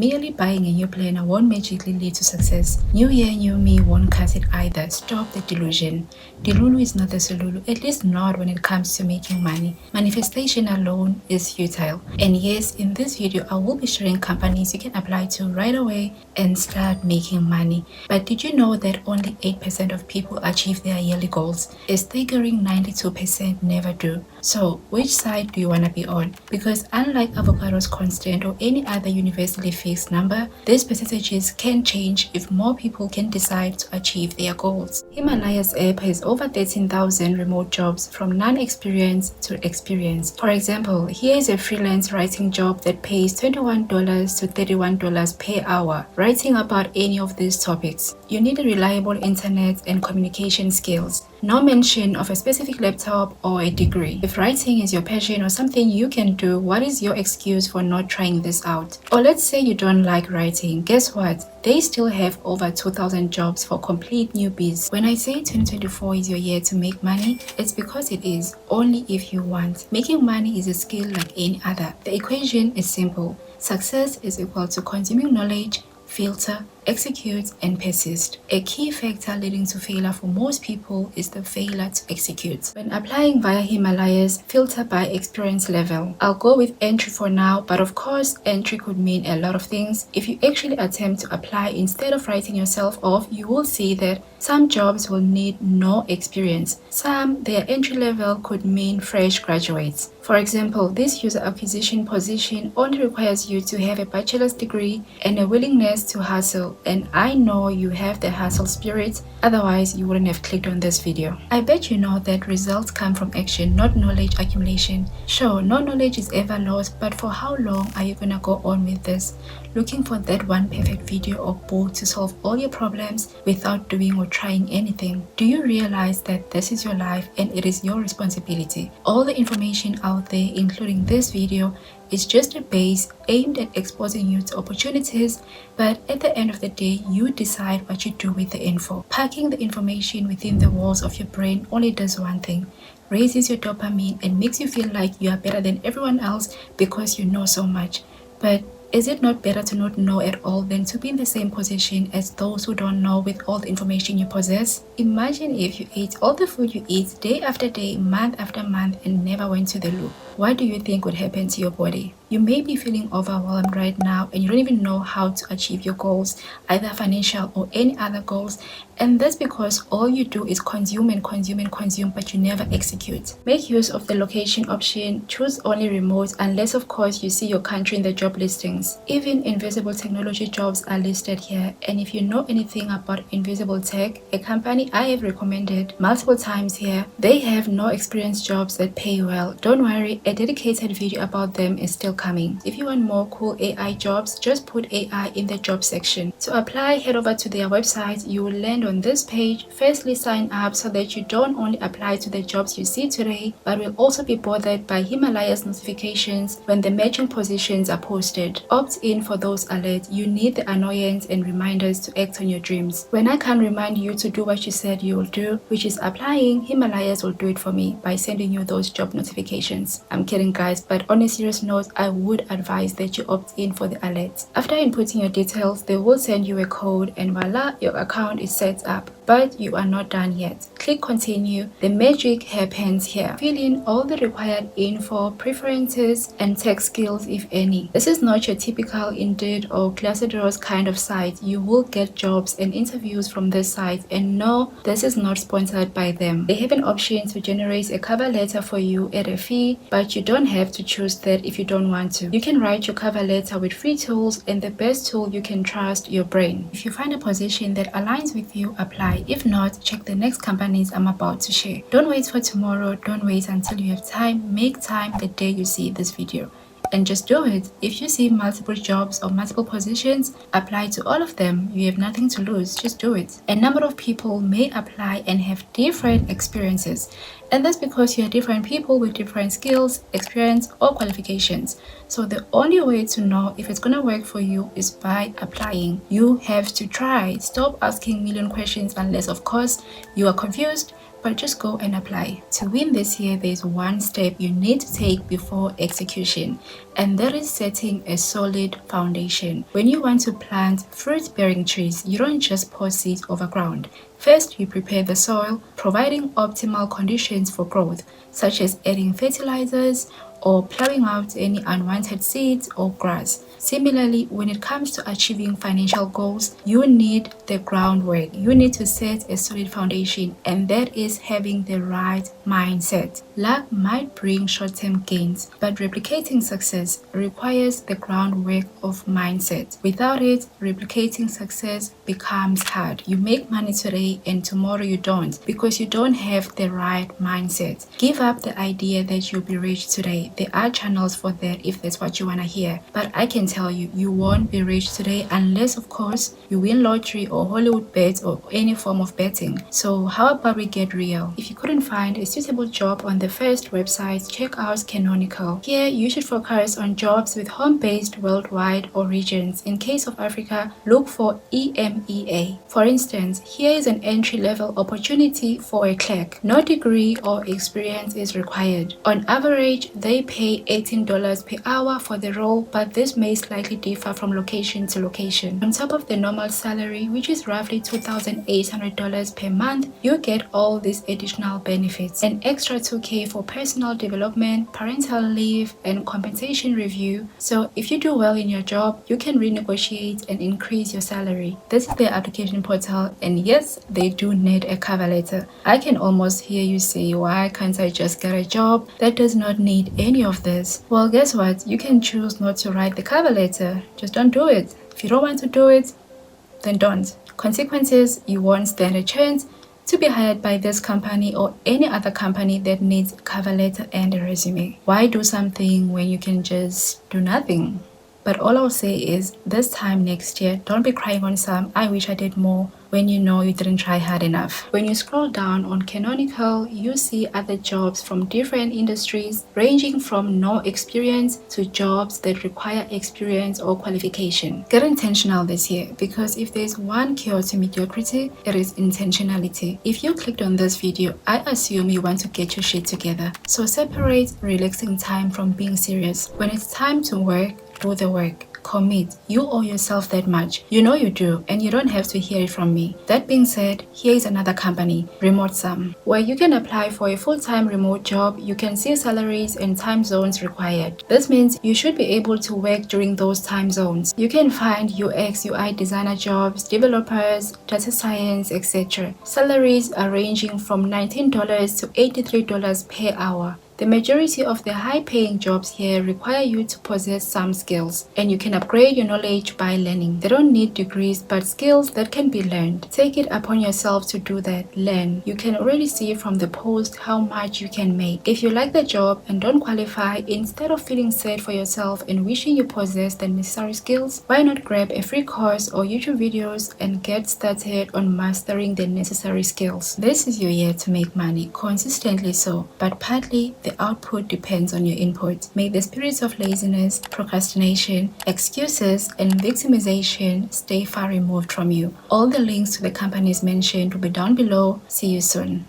Merely buying a new planner won't magically lead to success. New year, new me won't cut it either. Stop the delusion. Delulu is not the Solulu, at least not when it comes to making money. Manifestation alone is futile. And yes, in this video, I will be sharing companies you can apply to right away and start making money. But did you know that only 8% of people achieve their yearly goals? A staggering 92% never do. So, which side do you want to be on? Because unlike avocado's constant or any other universally fixed number, these percentages can change if more people can decide to achieve their goals. Himalayas app has over 13,000 remote jobs from non-experience to experience. For example, here is a freelance writing job that pays $21 to $31 per hour, writing about any of these topics. You need a reliable internet and communication skills. No mention of a specific laptop or a degree. If writing is your passion or something you can do, what is your excuse for not trying this out? Or let's say you don't like writing. Guess what? They still have over 2,000 jobs for complete newbies. When I say 2024 is your year to make money, it's because it is, only if you want. Making money is a skill like any other. The equation is simple. Success is equal to consuming knowledge, filter, execute, and persist. A key factor leading to failure for most people is the failure to execute. When applying via Himalayas, filter by experience level. I'll go with entry for now, but of course, entry could mean a lot of things. If you actually attempt to apply instead of writing yourself off, you will see that some jobs will need no experience. Some, their entry level could mean fresh graduates. For example, this user acquisition position only requires you to have a bachelor's degree and a willingness to hustle. And I know you have the hustle spirit, otherwise you wouldn't have clicked on this video. I bet you know that results come from action, not knowledge accumulation. Sure, no knowledge is ever lost, but for how long are you gonna go on with this? Looking for that one perfect video or book to solve all your problems without doing or trying anything? Do you realize that this is your life and it is your responsibility? All the information out there, including this video, is just a base aimed at exposing you to opportunities, but at the end of the day, you decide what you do with the info. Packing the information within the walls of your brain only does one thing: raises your dopamine and makes you feel like you are better than everyone else because you know so much. But is it not better to not know at all than to be in the same position as those who don't know with all the information you possess? Imagine if you ate all the food you eat day after day, month after month, and never went to the loo. What do you think would happen to your body? You may be feeling overwhelmed right now and you don't even know how to achieve your goals, either financial or any other goals. And that's because all you do is consume and consume and consume, but you never execute. Make use of the location option. Choose only remote, unless of course you see your country in the job listings. Even invisible technology jobs are listed here. And if you know anything about invisible tech, a company I have recommended multiple times here, they have no experience jobs that pay well. Don't worry, a dedicated video about them is still coming. If you want more cool AI jobs, just put AI in the job section. To apply, head over to their website. You will land on this page. Firstly, sign up so that you don't only apply to the jobs you see today, but will also be bothered by Himalayas notifications when the matching positions are posted. Opt in for those alerts. You need the annoyance and reminders to act on your dreams. When I can't remind you to do what you said you will do, which is applying, Himalayas will do it for me by sending you those job notifications. I'm kidding guys, but on a serious note, I would advise that you opt in for the alerts. After inputting your details, they will send you a code and voila, your account is set up. But you are not done yet. Click continue. The magic happens here. Fill in all the required info, preferences, and tech skills if any. This is not your typical Indeed or Glassdoor kind of site. You will get jobs and interviews from this site, and no, this is not sponsored by them. They have an option to generate a cover letter for you at a fee, but you don't have to choose that if you don't want to. You can write your cover letter with free tools, and the best tool you can trust, your brain. If you find a position that aligns with you, apply. If not, check the next companies I'm about to share. Don't wait for tomorrow. Don't wait until you have time. Make time the day you see this video. And just do it. If you see multiple jobs or multiple positions, apply to all of them. You have nothing to lose. Just do it. A number of people may apply and have different experiences. And that's because you are different people with different skills, experience, or qualifications. So the only way to know if it's gonna work for you is by applying. You have to try. Stop asking million questions unless, of course, you are confused. but just go and apply. To win this year, there's one step you need to take before execution, and that is setting a solid foundation. When you want to plant fruit-bearing trees, you don't just pour seeds over ground. First, you prepare the soil, providing optimal conditions for growth, such as adding fertilizers or plowing out any unwanted seeds or grass. Similarly, when it comes to achieving financial goals, you need the groundwork. You need to set a solid foundation, and that is having the right mindset. Luck might bring short-term gains, but replicating success requires the groundwork of mindset. Without it, replicating success becomes hard. You make money today and tomorrow you don't because you don't have the right mindset. Give up the idea that you'll be rich today. There are channels for that if that's what you want to hear, but I can tell you, you won't be rich today unless, of course, you win lottery or Hollywood bets or any form of betting. So how about we get real? If you couldn't find a suitable job on the first website, check out Canonical. Here, you should focus on jobs with home-based worldwide or regions. In case of Africa, look for EMEA. For instance, here is an entry-level opportunity for a clerk. No degree or experience is required. On average, they pay $18 per hour for the role, but this may slightly differ from location to location. On top of the normal salary, which is roughly $2,800 per month, you get all these additional benefits. An extra $2K for personal development, parental leave, and compensation review. So if you do well in your job, you can renegotiate and increase your salary. This is their application portal, and yes, they do need a cover letter. I can almost hear you say, why can't I just get a job that does not need any of this? Well, guess what? You can choose not to write the cover letter. Just don't do it. If you don't want to do it, then don't. Consequences, you won't stand a chance to be hired by this company or any other company that needs a cover letter and a resume. Why do something when you can just do nothing? But all I'll say is, this time next year, don't be crying on some "I wish I did more" when you know you didn't try hard enough. When you scroll down on Canonical, you see other jobs from different industries, ranging from no experience to jobs that require experience or qualification. Get intentional this year, because if there's one cure to mediocrity, it is intentionality. If you clicked on this video, I assume you want to get your shit together. So separate relaxing time from being serious. When it's time to work, do the work. Commit. You owe yourself that much. You know you do, and you don't have to hear it from me. That being said, here is another company, Remote Sum, where you can apply for a full-time remote job. You can see salaries and time zones required. This means you should be able to work during those time zones. You can find UX, UI designer jobs, developers, data science, etc. Salaries are ranging from $19 to $83 per hour. The majority of the high-paying jobs here require you to possess some skills, and you can upgrade your knowledge by learning. They don't need degrees, but skills that can be learned. Take it upon yourself to do that. Learn. You can already see from the post how much you can make. If you like the job and don't qualify, instead of feeling sad for yourself and wishing you possess the necessary skills, why not grab a free course or YouTube videos and get started on mastering the necessary skills? This is your year to make money, consistently so, but partly the output depends on your input. May the spirits of laziness, procrastination, excuses, and victimization stay far removed from you. All the links to the companies mentioned will be down below. See you soon.